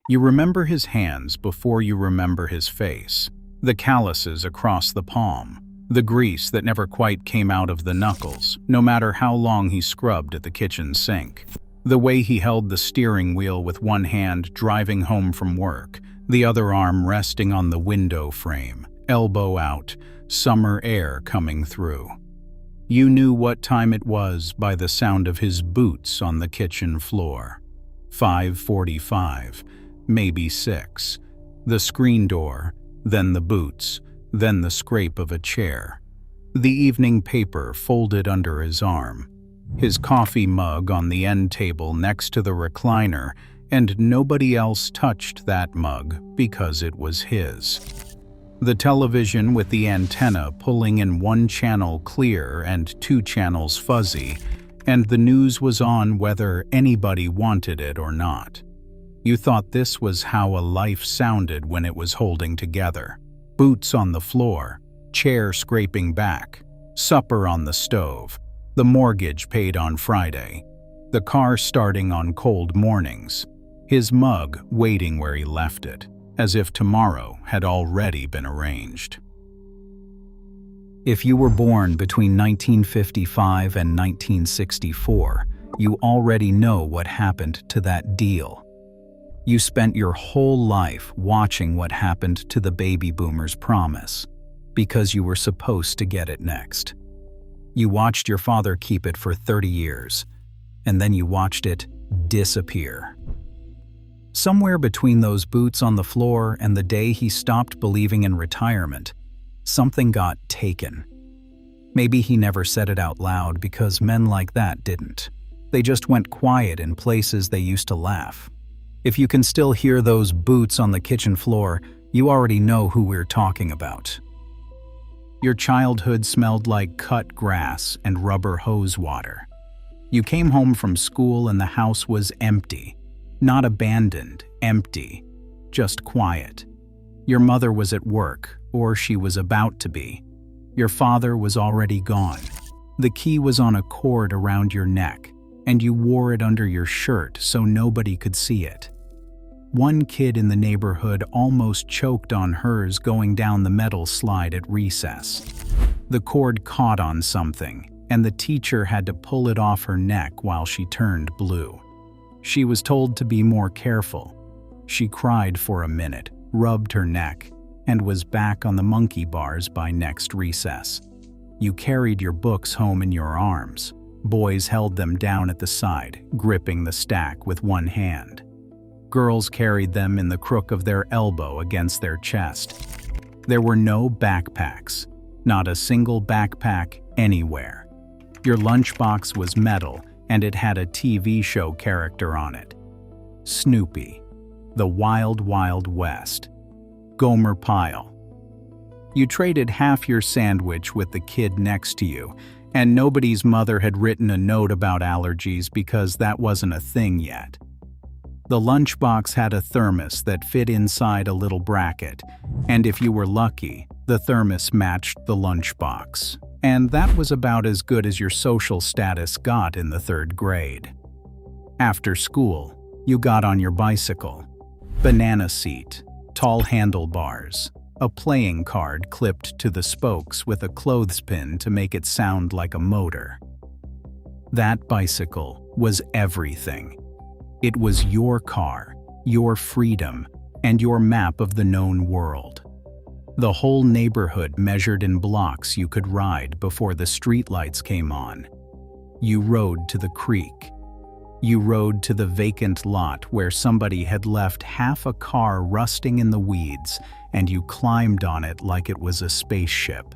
You remember his hands before you remember his face, the calluses across the palm, the grease that never quite came out of the knuckles, no matter how long he scrubbed at the kitchen sink. The way he held the steering wheel with one hand driving home from work, the other arm resting on the window frame, elbow out, summer air coming through. You knew what time it was by the sound of his boots on the kitchen floor. 5:45, maybe 6. The screen door, then the boots, then the scrape of a chair. The evening paper folded under his arm. His coffee mug on the end table next to the recliner, and nobody else touched that mug because it was his. The television with the antenna pulling in one channel clear and 2 channels fuzzy, and the news was on whether anybody wanted it or not. You thought this was how a life sounded when it was holding together. Boots on the floor, chair scraping back, supper on the stove, the mortgage paid on Friday, the car starting on cold mornings, his mug waiting where he left it, as if tomorrow had already been arranged. If you were born between 1955 and 1964, you already know what happened to that deal. You spent your whole life watching what happened to the baby boomers' promise, because you were supposed to get it next. You watched your father keep it for 30 years, and then you watched it disappear. Somewhere between those boots on the floor and the day he stopped believing in retirement, something got taken. Maybe he never said it out loud because men like that didn't. They just went quiet in places they used to laugh. If you can still hear those boots on the kitchen floor, you already know who we're talking about. Your childhood smelled like cut grass and rubber hose water. You came home from school and the house was empty. Not abandoned, empty, just quiet. Your mother was at work, or she was about to be. Your father was already gone. The key was on a cord around your neck, and you wore it under your shirt so nobody could see it. One kid in the neighborhood almost choked on hers going down the metal slide at recess. The cord caught on something, and the teacher had to pull it off her neck while she turned blue. She was told to be more careful. She cried for a minute, rubbed her neck, and was back on the monkey bars by next recess. You carried your books home in your arms. Boys held them down at the side, gripping the stack with one hand. Girls carried them in the crook of their elbow against their chest. There were no backpacks, not a single backpack anywhere. Your lunchbox was metal, and it had a TV show character on it. Snoopy, the Wild Wild West, Gomer Pyle. You traded half your sandwich with the kid next to you, and nobody's mother had written a note about allergies because that wasn't a thing yet. The lunchbox had a thermos that fit inside a little bracket, and if you were lucky, the thermos matched the lunchbox. And that was about as good as your social status got in the 3rd grade. After school, you got on your bicycle. Banana seat, tall handlebars, a playing card clipped to the spokes with a clothespin to make it sound like a motor. That bicycle was everything. It was your car, your freedom, and your map of the known world. The whole neighborhood measured in blocks you could ride before the streetlights came on. You rode to the creek. You rode to the vacant lot where somebody had left half a car rusting in the weeds, and you climbed on it like it was a spaceship.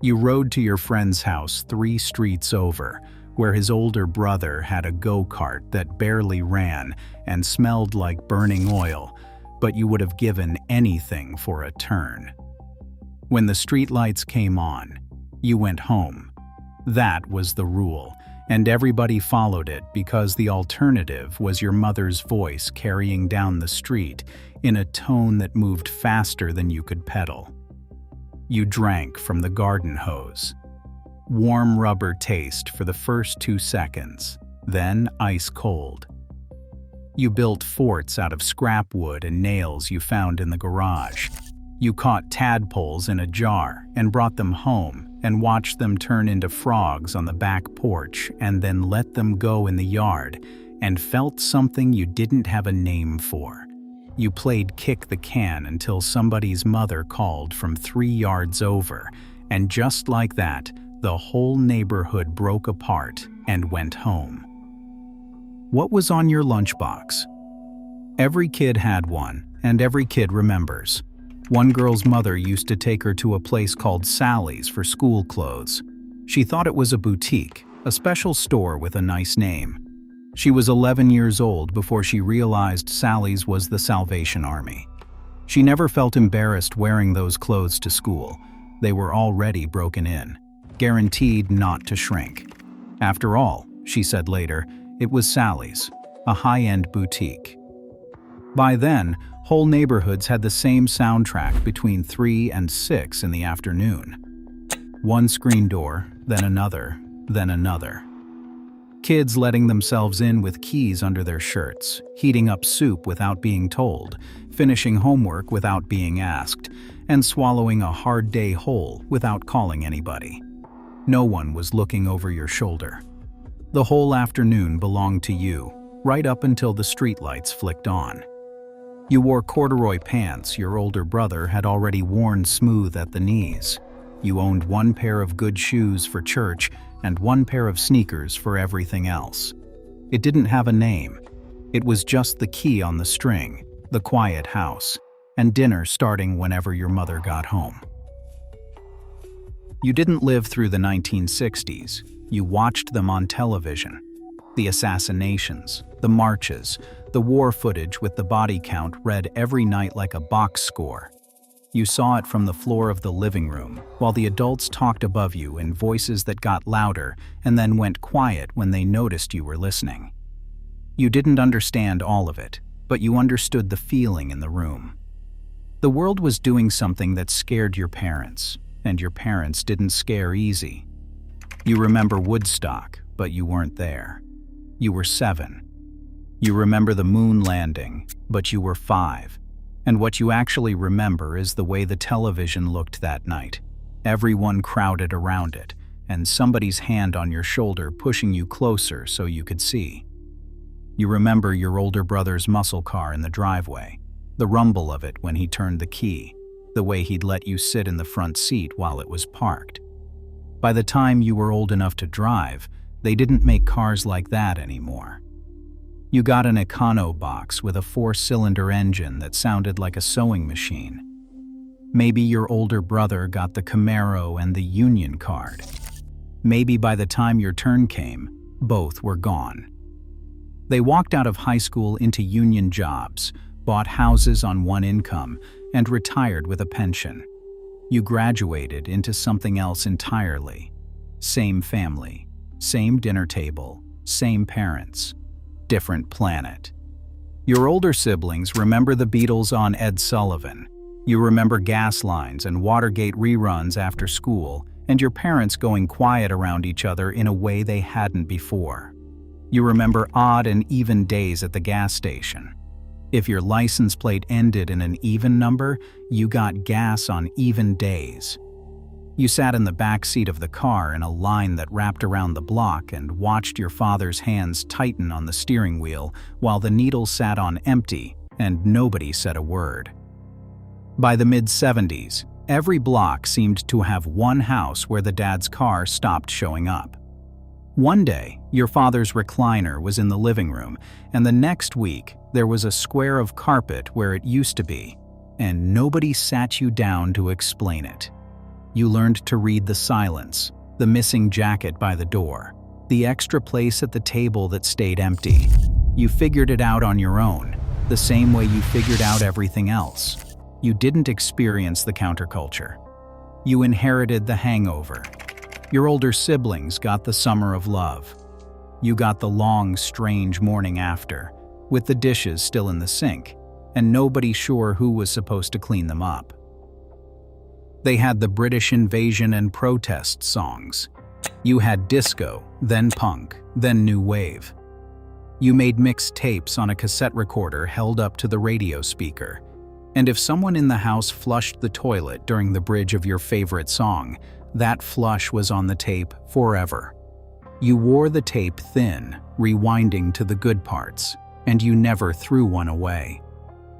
You rode to your friend's house 3 streets over, where his older brother had a go-kart that barely ran and smelled like burning oil, but you would have given anything for a turn. When the streetlights came on, you went home. That was the rule, and everybody followed it because the alternative was your mother's voice carrying down the street in a tone that moved faster than you could pedal. You drank from the garden hose. Warm rubber taste for the first 2 seconds, then ice cold. You built forts out of scrap wood and nails you found in the garage. You caught tadpoles in a jar and brought them home and watched them turn into frogs on the back porch and then let them go in the yard and felt something you didn't have a name for. You played kick the can until somebody's mother called from 3 yards over, and just like that, the whole neighborhood broke apart and went home. What was on your lunchbox? Every kid had one, and every kid remembers. One girl's mother used to take her to a place called Sally's for school clothes. She thought it was a boutique, a special store with a nice name. She was 11 years old before she realized Sally's was the Salvation Army. She never felt embarrassed wearing those clothes to school. They were already broken in, guaranteed not to shrink. After all, she said later, it was Sally's, a high-end boutique. By then, whole neighborhoods had the same soundtrack between 3 and 6 in the afternoon. One screen door, then another, then another. Kids letting themselves in with keys under their shirts, heating up soup without being told, finishing homework without being asked, and swallowing a hard day whole without calling anybody. No one was looking over your shoulder. The whole afternoon belonged to you, right up until the streetlights flicked on. You wore corduroy pants your older brother had already worn smooth at the knees. You owned one pair of good shoes for church and one pair of sneakers for everything else. It didn't have a name. It was just the key on the string, the quiet house, and dinner starting whenever your mother got home. You didn't live through the 1960s. You watched them on television. The assassinations, the marches, the war footage with the body count read every night like a box score. You saw it from the floor of the living room, while the adults talked above you in voices that got louder and then went quiet when they noticed you were listening. You didn't understand all of it, but you understood the feeling in the room. The world was doing something that scared your parents, and your parents didn't scare easy. You remember Woodstock, but you weren't there. You were 7. You remember the moon landing, but you were 5. And what you actually remember is the way the television looked that night. Everyone crowded around it, and somebody's hand on your shoulder pushing you closer so you could see. You remember your older brother's muscle car in the driveway, the rumble of it when he turned the key, the way he'd let you sit in the front seat while it was parked. By the time you were old enough to drive, they didn't make cars like that anymore. You got an Econo box with a 4-cylinder engine that sounded like a sewing machine. Maybe your older brother got the Camaro and the Union card. Maybe by the time your turn came, both were gone. They walked out of high school into union jobs, bought houses on one income, and retired with a pension. You graduated into something else entirely. Same family, same dinner table, same parents. Different planet. Your older siblings remember the Beatles on Ed Sullivan. You remember gas lines and Watergate reruns after school, and your parents going quiet around each other in a way they hadn't before. You remember odd and even days at the gas station. If your license plate ended in an even number, you got gas on even days. You sat in the back seat of the car in a line that wrapped around the block and watched your father's hands tighten on the steering wheel while the needle sat on empty and nobody said a word. By the mid-70s, every block seemed to have one house where the dad's car stopped showing up. One day, your father's recliner was in the living room, and the next week, there was a square of carpet where it used to be, and nobody sat you down to explain it. You learned to read the silence, the missing jacket by the door, the extra place at the table that stayed empty. You figured it out on your own, the same way you figured out everything else. You didn't experience the counterculture. You inherited the hangover. Your older siblings got the summer of love. You got the long, strange morning after, with the dishes still in the sink, and nobody sure who was supposed to clean them up. They had the British invasion and protest songs. You had disco, then punk, then new wave. You made mixed tapes on a cassette recorder held up to the radio speaker. And if someone in the house flushed the toilet during the bridge of your favorite song, that flush was on the tape forever. You wore the tape thin, rewinding to the good parts, and you never threw one away.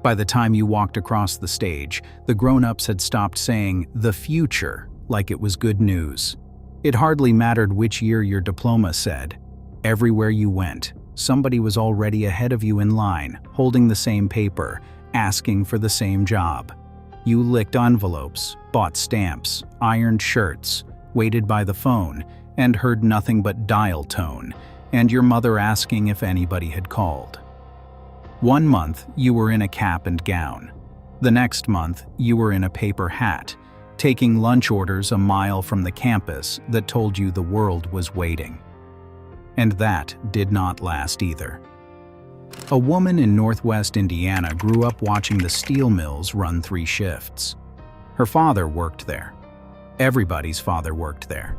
By the time you walked across the stage, the grown-ups had stopped saying "the future" like it was good news. It hardly mattered which year your diploma said. Everywhere you went, somebody was already ahead of you in line, holding the same paper, asking for the same job. You licked envelopes, bought stamps, ironed shirts, waited by the phone, and heard nothing but dial tone, and your mother asking if anybody had called. One month, you were in a cap and gown. The next month, you were in a paper hat, taking lunch orders a mile from the campus that told you the world was waiting. And that did not last either. A woman in Northwest Indiana grew up watching the steel mills run 3 shifts. Her father worked there. Everybody's father worked there.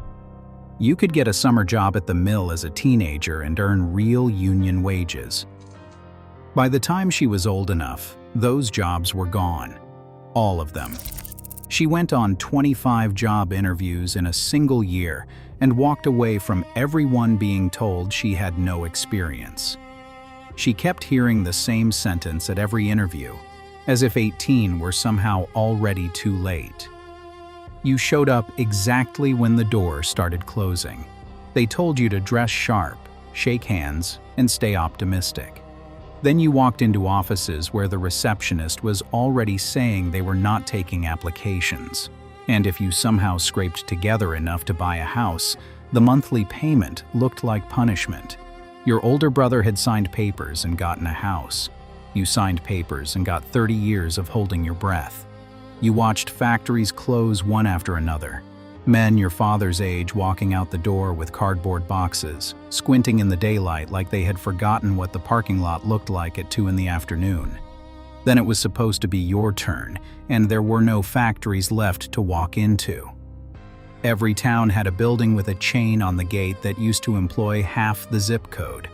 You could get a summer job at the mill as a teenager and earn real union wages. By the time she was old enough, those jobs were gone. All of them. She went on 25 job interviews in a single year and walked away from everyone being told she had no experience. She kept hearing the same sentence at every interview, as if 18 were somehow already too late. You showed up exactly when the door started closing. They told you to dress sharp, shake hands, and stay optimistic. Then you walked into offices where the receptionist was already saying they were not taking applications. And if you somehow scraped together enough to buy a house, the monthly payment looked like punishment. Your older brother had signed papers and gotten a house. You signed papers and got 30 years of holding your breath. You watched factories close one after another. Men your father's age walking out the door with cardboard boxes, squinting in the daylight like they had forgotten what the parking lot looked like at 2 in the afternoon. Then it was supposed to be your turn, and there were no factories left to walk into. Every town had a building with a chain on the gate that used to employ half the zip code.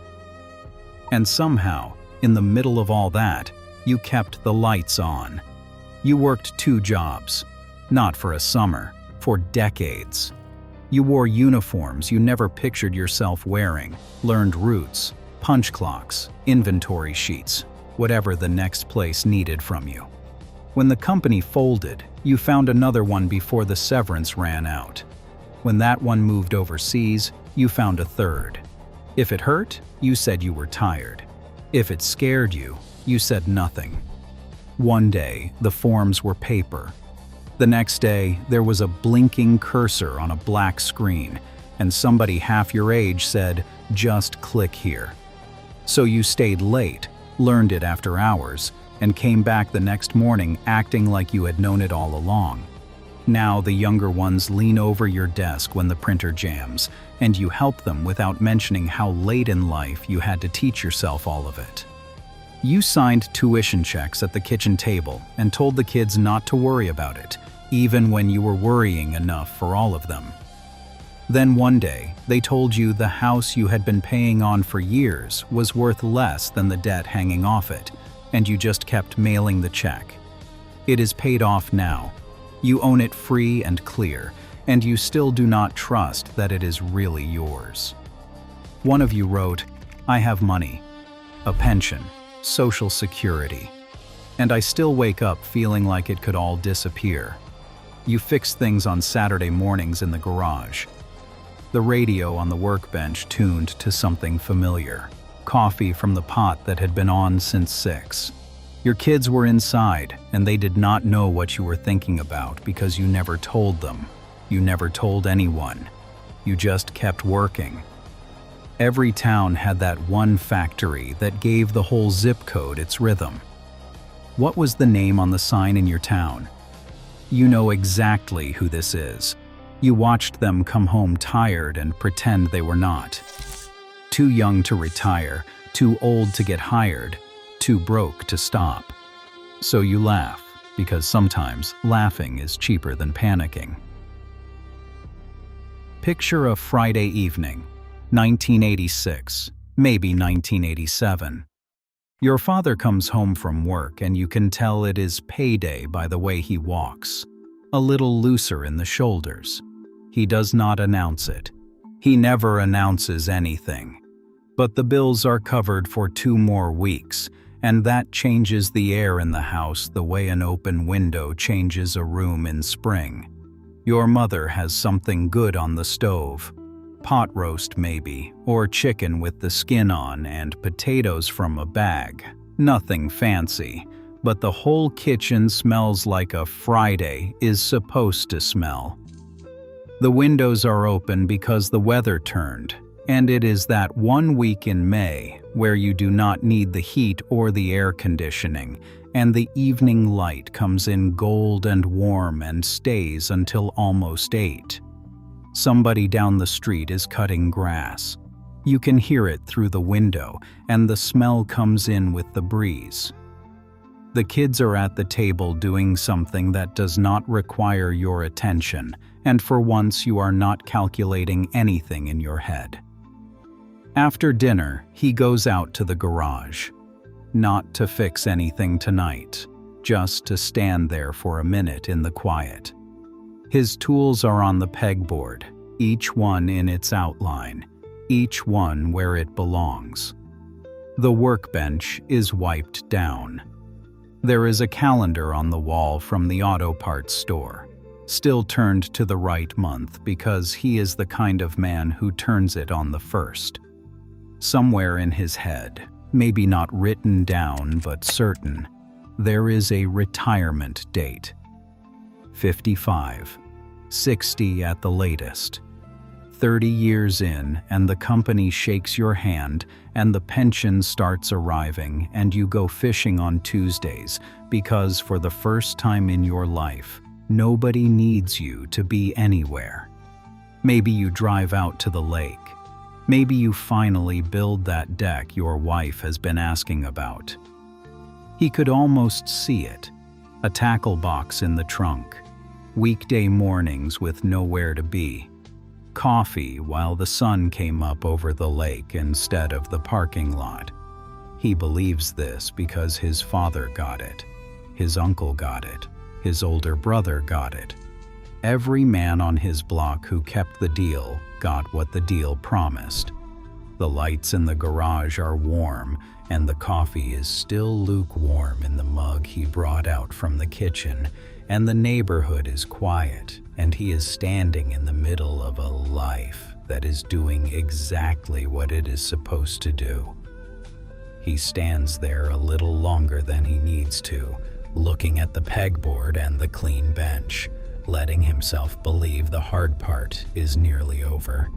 And somehow, in the middle of all that, you kept the lights on. You worked 2 jobs, not for a summer, for decades. You wore uniforms you never pictured yourself wearing, learned routes, punch clocks, inventory sheets, whatever the next place needed from you. When the company folded, you found another one before the severance ran out. When that one moved overseas, you found a third. If it hurt, you said you were tired. If it scared you, you said nothing. One day, the forms were paper. The next day, there was a blinking cursor on a black screen, and somebody half your age said, "Just click here." So you stayed late, learned it after hours, and came back the next morning acting like you had known it all along. Now the younger ones lean over your desk when the printer jams, and you help them without mentioning how late in life you had to teach yourself all of it. You signed tuition checks at the kitchen table and told the kids not to worry about it, even when you were worrying enough for all of them. Then one day, they told you the house you had been paying on for years was worth less than the debt hanging off it, and you just kept mailing the check. It is paid off now. You own it free and clear, and you still do not trust that it is really yours. One of you wrote, "I have money, a pension, Social Security, and I still wake up feeling like it could all disappear." You fix things on Saturday mornings in the garage. The radio on the workbench tuned to something familiar. Coffee from the pot that had been on since 6. Your kids were inside, and they did not know what you were thinking about because you never told them. You never told anyone. You just kept working. Every town had that one factory that gave the whole zip code its rhythm. What was the name on the sign in your town? You know exactly who this is. You watched them come home tired and pretend they were not. Too young to retire, too old to get hired, too broke to stop. So you laugh, because sometimes laughing is cheaper than panicking. Picture a Friday evening, 1986. Maybe 1987. Your father comes home from work and you can tell it is payday by the way he walks. A little looser in the shoulders. He does not announce it. He never announces anything. But the bills are covered for 2 more weeks, and that changes the air in the house the way an open window changes a room in spring. Your mother has something good on the stove. Pot roast maybe, or chicken with the skin on and potatoes from a bag. Nothing fancy, but the whole kitchen smells like a Friday is supposed to smell. The windows are open because the weather turned, and it is that 1 week in May where you do not need the heat or the air conditioning, and the evening light comes in gold and warm and stays until almost 8. Somebody down the street is cutting grass. You can hear it through the window, and the smell comes in with the breeze. The kids are at the table doing something that does not require your attention, and for once you are not calculating anything in your head. After dinner, he goes out to the garage. Not to fix anything tonight, just to stand there for a minute in the quiet. His tools are on the pegboard, each one in its outline, each one where it belongs. The workbench is wiped down. There is a calendar on the wall from the auto parts store, still turned to the right month because he is the kind of man who turns it on the 1st. Somewhere in his head, maybe not written down but certain, there is a retirement date. 55, 60 at the latest. 30 years in, and the company shakes your hand, and the pension starts arriving, and you go fishing on Tuesdays because for the first time in your life, nobody needs you to be anywhere. Maybe you drive out to the lake. Maybe you finally build that deck your wife has been asking about. He could almost see it. A tackle box in the trunk. Weekday mornings with nowhere to be. Coffee while the sun came up over the lake instead of the parking lot. He believes this because his father got it. His uncle got it. His older brother got it. Every man on his block who kept the deal got what the deal promised. The lights in the garage are warm, and the coffee is still lukewarm in the mug he brought out from the kitchen, and the neighborhood is quiet, and he is standing in the middle of a life that is doing exactly what it is supposed to do. He stands there a little longer than he needs to, looking at the pegboard and the clean bench, letting himself believe the hard part is nearly over.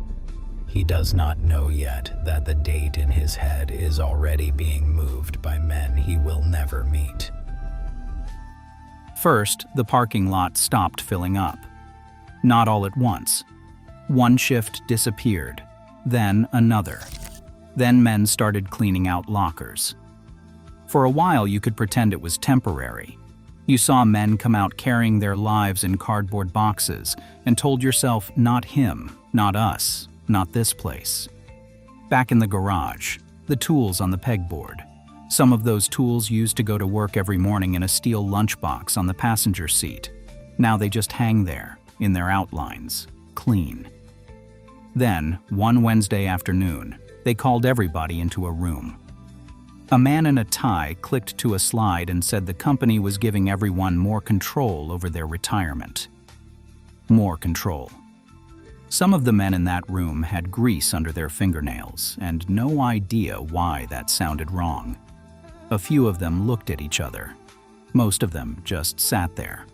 He does not know yet that the date in his head is already being moved by men he will never meet. First, the parking lot stopped filling up. Not all at once. One shift disappeared, then another. Then men started cleaning out lockers. For a while you could pretend it was temporary. You saw men come out carrying their lives in cardboard boxes and told yourself, not him, not us, not this place. Back in the garage, the tools on the pegboard. Some of those tools used to go to work every morning in a steel lunchbox on the passenger seat. Now they just hang there, in their outlines, clean. Then, one Wednesday afternoon, they called everybody into a room. A man in a tie clicked to a slide and said the company was giving everyone more control over their retirement. More control. Some of the men in that room had grease under their fingernails and no idea why that sounded wrong. A few of them looked at each other. Most of them just sat there.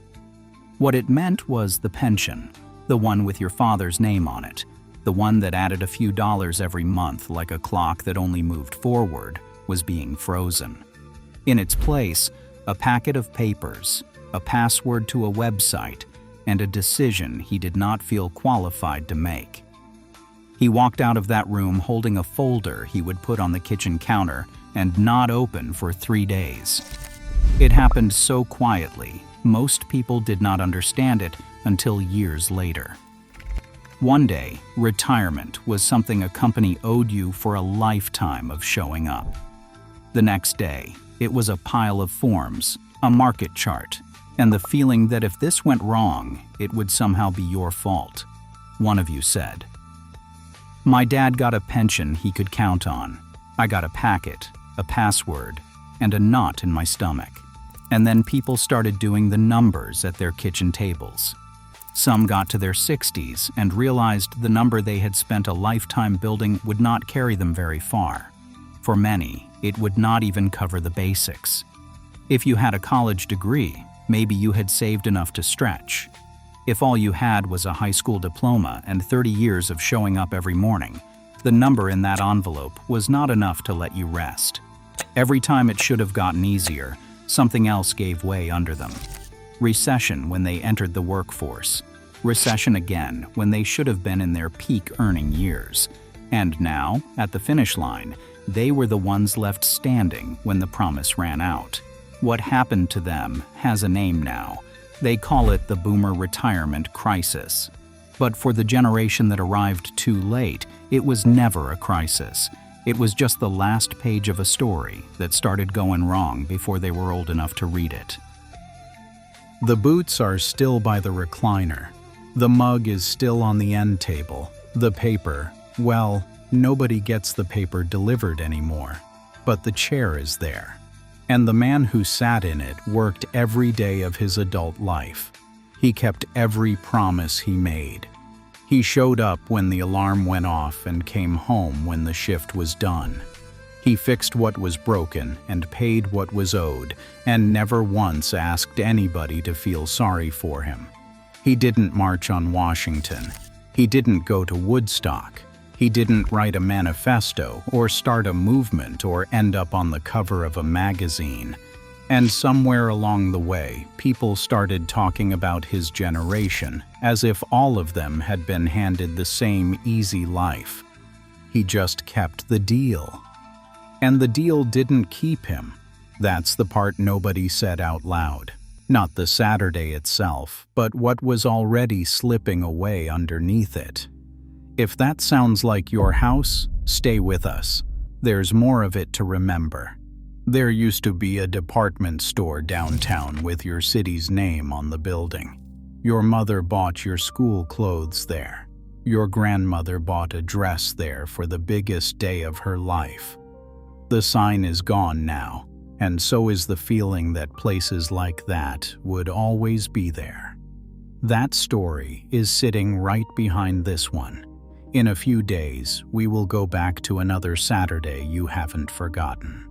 What it meant was the pension, the one with your father's name on it, the one that added a few dollars every month like a clock that only moved forward, was being frozen. In its place, a packet of papers, a password to a website, and a decision he did not feel qualified to make. He walked out of that room holding a folder he would put on the kitchen counter and not open for 3 days. It happened so quietly, most people did not understand it until years later. One day, retirement was something a company owed you for a lifetime of showing up. The next day, it was a pile of forms, a market chart, and the feeling that if this went wrong, it would somehow be your fault. One of you said, "My dad got a pension he could count on. I got a packet, a password, and a knot in my stomach." And then people started doing the numbers at their kitchen tables. Some got to their 60s and realized the number they had spent a lifetime building would not carry them very far. For many, it would not even cover the basics. If you had a college degree, maybe you had saved enough to stretch. If all you had was a high school diploma and 30 years of showing up every morning, the number in that envelope was not enough to let you rest. Every time it should have gotten easier, something else gave way under them. Recession when they entered the workforce. Recession again when they should have been in their peak earning years. And now, at the finish line, they were the ones left standing when the promise ran out. What happened to them has a name now. They call it the Boomer Retirement Crisis. But for the generation that arrived too late, it was never a crisis. It was just the last page of a story that started going wrong before they were old enough to read it. The boots are still by the recliner. The mug is still on the end table. The paper, well, nobody gets the paper delivered anymore. But the chair is there. And the man who sat in it worked every day of his adult life. He kept every promise he made. He showed up when the alarm went off and came home when the shift was done. He fixed what was broken and paid what was owed, and never once asked anybody to feel sorry for him. He didn't march on Washington. He didn't go to Woodstock. He didn't write a manifesto or start a movement or end up on the cover of a magazine. And somewhere along the way, people started talking about his generation as if all of them had been handed the same easy life. He just kept the deal. And the deal didn't keep him. That's the part nobody said out loud. Not the Saturday itself, but what was already slipping away underneath it. If that sounds like your house, stay with us. There's more of it to remember. There used to be a department store downtown with your city's name on the building. Your mother bought your school clothes there. Your grandmother bought a dress there for the biggest day of her life. The sign is gone now, and so is the feeling that places like that would always be there. That story is sitting right behind this one. In a few days, we will go back to another Saturday you haven't forgotten.